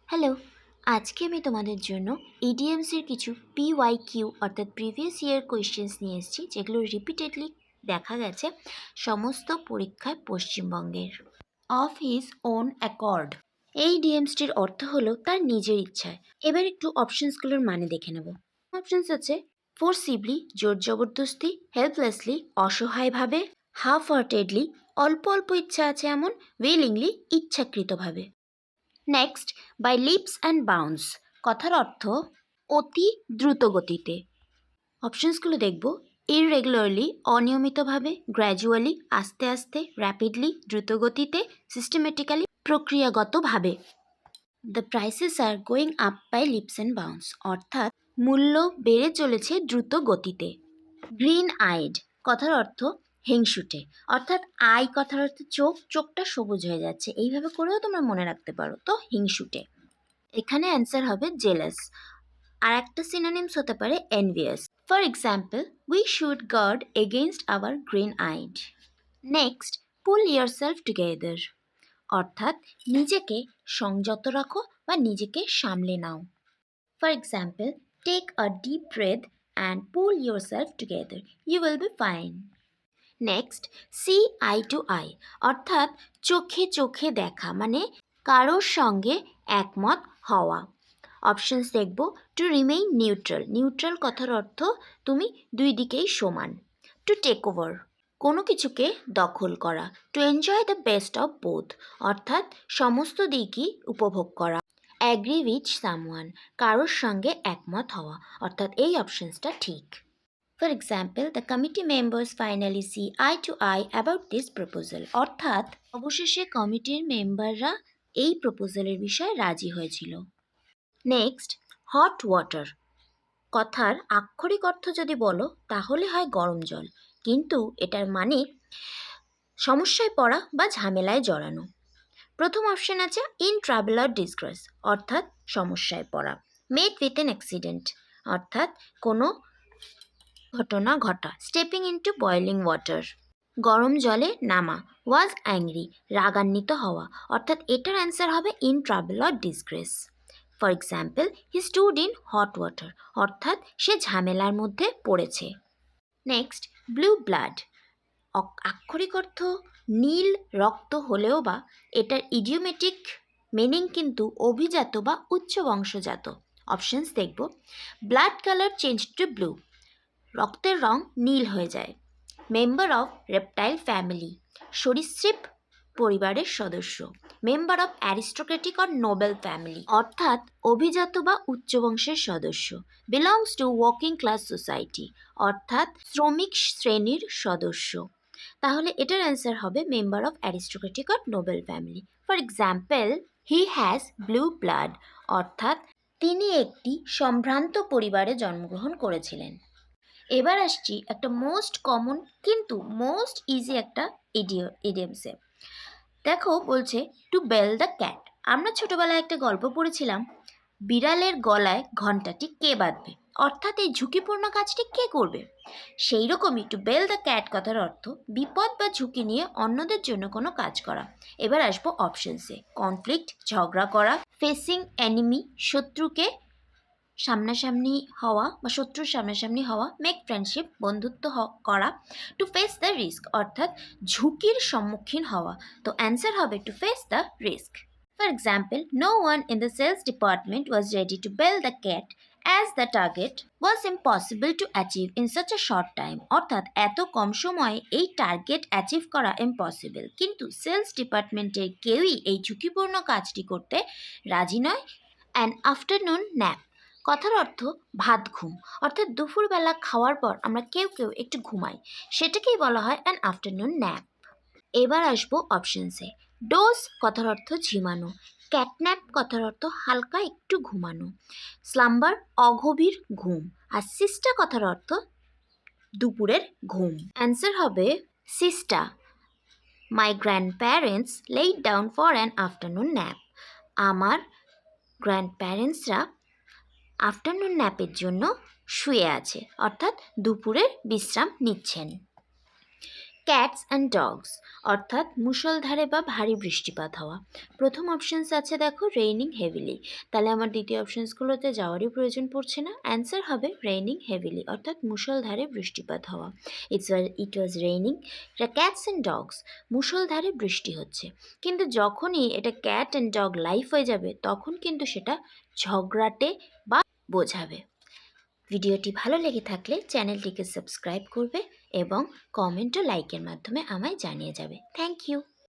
Hello, আজকে আমি তোমাদের জন্য ইডিএমসের কিছু পিওয়াইকিউ অর্থাৎ প্রিভিয়াস ইয়ার কোয়েশ্চেন্স নিয়ে এসেছি, যেগুলো রিপিটেডলি দেখা গেছে সমস্ত পরীক্ষায় পশ্চিমবঙ্গের। অফ হিজ ওন অ্যাকর্ড, এই ইডিএমসটির অর্থ হলো তার নিজের ইচ্ছায়। এবার একটু অপশনসগুলোর মানে দেখে নেব। অপশনস আছে ফোর্সিবলি, জোর জবরদস্তি; হেল্পলেসলি, অসহায়ভাবে; হাফ হার্টেডলি, অল্প অল্প ইচ্ছা আছে এমন; উইলিংলি, ইচ্ছাকৃতভাবে। Next, by leaps and bounds, কথার অর্থ অতি দ্রুত গতিতে। অপশনসগুলো দেখব ইররেগুলারলি, অনিয়মিতভাবে; গ্র্যাজুয়ালি, আস্তে আস্তে; র্যাপিডলি, দ্রুত গতিতে; সিস্টেমেটিক্যালি, প্রক্রিয়াগতভাবে। The prices are going up by leaps and bounds, অর্থাৎ মূল্য বেড়ে চলেছে দ্রুত গতিতে। গ্রিন আইড, কথার অর্থ হিংসুটে, অর্থাৎ আই কথার অর্থ চোখ, চোখটা সবুজ হয়ে যাচ্ছে, এইভাবে করেও তোমরা মনে রাখতে পারো। তো হিংসুটে। এখানে অ্যান্সার হবে জেলাস। আর একটা সিনোনিমস হতে পারে envious. For example, we should guard against our green eyed. Next, pull yourself together, অর্থাৎ নিজেকে সংযত রাখো বা নিজেকে সামলে নাও। For example, take a deep breath and pull yourself together, you will be fine. Next, see eye to eye, অর্থাৎ চোখে চোখে দেখা, মানে কারোর সঙ্গে একমত হওয়া। অপশনস দেখব টু রিমেইন নিউট্রাল, নিউট্রাল কথার অর্থ তুমি দুই দিকেই সমান। টু টেক ওভার, কোনো কিছুকে দখল করা। To enjoy the best of both, অর্থাৎ সমস্ত দিকই উপভোগ করা। অ্যাগ্রি উইথ সামওয়ান, কারোর সঙ্গে একমত হওয়া, অর্থাৎ এই অপশনসটা ঠিক। For example, the committee members finally see eye to eye about this proposal, অর্থাৎ অবশেষে কমিটির মেম্বাররা এই প্রপোজালের বিষয়ে রাজি হয়েছিল। নেক্সট, হট ওয়াটার, কথার আক্ষরিক অর্থ যদি বলো তাহলে হয় গরম জল, কিন্তু এটার মানে সমস্যায় পড়া বা ঝামেলায় জড়ানো। প্রথম অপশন আছে ইন ট্রাভেল আর ডিসগ্রেস, অর্থাৎ সমস্যায় পড়া। মেট উইথ অ্যান অ্যাক্সিডেন্ট, অর্থাৎ কোনো ঘটনা ঘটা। স্টেপিং ইনটু বয়েলিং ওয়াটার, গরম জলে নামা। ওয়াজ অ্যাংরি, রাগান্বিত হওয়া, অর্থাৎ এটার অ্যান্সার হবে ইন ট্রাভেল আর disgrace. For example, he stood in hot water, অর্থাৎ সে ঝামেলার মধ্যে পড়েছে। নেক্সট, ব্লু ব্লাড, আক্ষরিক অর্থ নীল রক্ত হলেও বা এটার ইডিওমেটিক মিনিং কিন্তু অভিজাত বা উচ্চ বংশজাত। অপশনস দেখব, blood colour change to blue, রক্তের রং নীল হয়ে যায়। মেম্বার অফ রেপটাইল ফ্যামিলি, সরীসৃপ পরিবারের সদস্য। Member of aristocratic or noble family, অর্থাৎ অভিজাত বা উচ্চ বংশের সদস্য। Belongs to working class society, অর্থাৎ শ্রমিক শ্রেণীর সদস্য। তাহলে এটার অ্যান্সার হবে member of aristocratic or noble family. For example, he has blue blood, অর্থাৎ তিনি একটি সম্ভ্রান্ত পরিবারে জন্মগ্রহণ করেছিলেন। এবার আসছি একটা মোস্ট কমন কিন্তু মোস্ট ইজি একটা ইডিয়মসে। দেখো বলছে টু বেল দ্য ক্যাট। আমরা ছোটবেলায় একটা গল্প পড়েছিলাম, বিড়ালের গলায় ঘণ্টাটি কে বাঁধবে, অর্থাৎ এই ঝুঁকিপূর্ণ কাজটি কে করবে। সেই রকমই টু বেল দ্য ক্যাট কথার অর্থ বিপদ বা ঝুঁকি নিয়ে অন্যদের জন্য কোনো কাজ করা। এবার আসবো অপশনসে। কনফ্লিক্ট, ঝগড়া করা; ফেসিং এনিমি, শত্রুকে সামনাসামনি হওয়া বা শত্রুর সামনাসামনি হওয়া; মেক ফ্রেন্ডশিপ, বন্ধুত্ব করা; টু ফেস দ্য রিস্ক, অর্থাৎ ঝুঁকির সম্মুখীন হওয়া। তো অ্যান্সার হবে to face the risk. For example, no one in the sales department was ready to bell the cat as the target was impossible to achieve in such a short time, অর্থাৎ এত কম সময়ে এই target achieve করা impossible, কিন্তু sales ডিপার্টমেন্টের কেউই এই ঝুঁকিপূর্ণ কাজটি করতে রাজি নয়। অ্যান আফটারনুন ন্যাপ, কথার অর্থ ভাত ঘুম, অর্থাৎ দুপুরবেলা খাওয়ার পর আমরা কেউ কেউ একটু ঘুমাই, সেটাকেই বলা হয় অ্যান আফটারনুন ন্যাপ। এবার আসবো অপশনসে। ডোজ কথার অর্থ ঝিমানো, ক্যাটন্যাপ কথার অর্থ হালকা একটু ঘুমানো, স্লাম্বার অগভীর ঘুম, আর সিস্টা কথার অর্থ দুপুরের ঘুম। অ্যান্সার হবে siesta. My grandparents laid down for an afternoon nap, আমার গ্র্যান্ড প্যারেন্টসরা আফটারনুন ন্যাপের জন্য শুয়ে আছে, অর্থাৎ দুপুরের বিশ্রাম নিচ্ছেন। ক্যাটস অ্যান্ড ডগস অর্থাৎ মুষলধারে বা ভারী বৃষ্টিপাত হওয়া। প্রথম অপশানস আছে দেখো রেইনিং হেভিলি, তাহলে আমার দ্বিতীয় অপশানসগুলোতে যাওয়ারই প্রয়োজন পড়ছে না। অ্যান্সার হবে রেইনিং হেভিলি অর্থাৎ মুষলধারে বৃষ্টিপাত হওয়া। It was raining cats and dogs, মুষলধারে বৃষ্টি হচ্ছে। কিন্তু যখনই এটা ক্যাট অ্যান্ড ডগ লাইফ হয়ে যাবে তখন কিন্তু সেটা ঝগড়াটে বা বোঝাবে। ভিডিওটি ভালো লেগে থাকলে চ্যানেলটিকে সাবস্ক্রাইব করবে এবং কমেন্ট ও লাইকের মাধ্যমে আমায় জানিয়ে যাবে। Thank you.